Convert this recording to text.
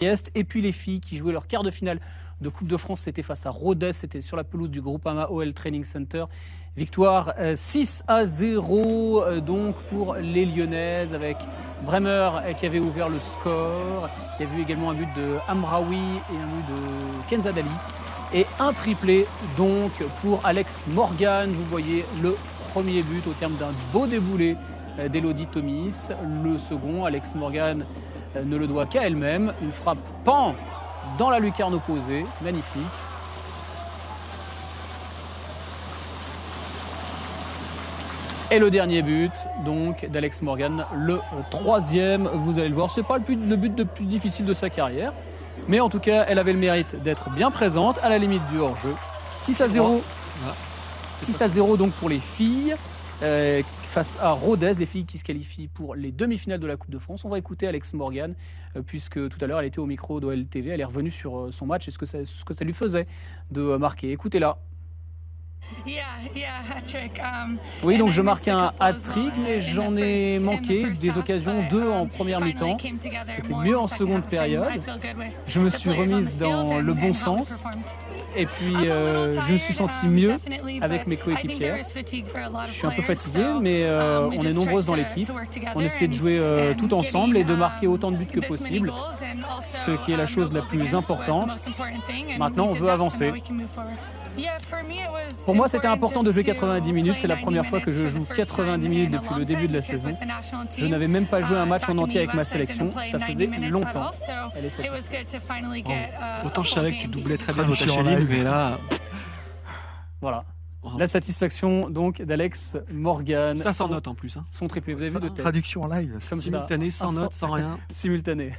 Et puis les filles qui jouaient leur quart de finale de Coupe de France, c'était face à Rodez, c'était sur la pelouse du Groupama OL Training Center. Victoire 6-0 donc pour les Lyonnaises avec Bremer qui avait ouvert le score. Il y a eu également un but de Amraoui et un but de Kenzadali. Et un triplé donc pour Alex Morgan. Vous voyez le premier but au terme d'un beau déboulé d'Elodie Thomis. Le second, Alex Morgan ne le doit qu'à elle-même. Une frappe pan dans la lucarne opposée. Magnifique. Et le dernier but, donc, d'Alex Morgan, le troisième, vous allez le voir. Ce n'est pas le but le plus difficile de sa carrière. Mais en tout cas, elle avait le mérite d'être bien présente, à la limite du hors-jeu. 6-0. 6-0 donc pour les filles. Face à Rodez, les filles qui se qualifient pour les demi-finales de la Coupe de France. On va écouter Alex Morgan, puisque tout à l'heure, elle était au micro d'OL TV. Elle est revenue sur son match et ce que ça lui faisait de marquer. Écoutez-la. Oui, donc je marque un hat-trick, mais j'en ai manqué des occasions, 2 en première mi-temps. C'était mieux en seconde période. Je me suis remise dans le bon sens. Et puis, je me suis senti mieux avec mes coéquipières. Je suis un peu fatigué, mais on est nombreuses dans l'équipe. On essaie de jouer tout ensemble et de marquer autant de buts que possible, ce qui est la chose la plus importante. Maintenant, on veut avancer. Pour moi, c'était important de jouer 90 minutes. C'est la première fois que je joue 90 minutes depuis le début de la saison. Je n'avais même pas joué un match en entier avec ma sélection. Ça faisait longtemps. Elle est satisfaite. Autant je savais que tu doublais très bien Notachelil, mais là... Voilà. La satisfaction donc d'Alex Morgan. Ça sans note en plus. Hein. Son triplé, vous avez vu de tête. Traduction en live. Simultané, sans note, sans rien. Simultané.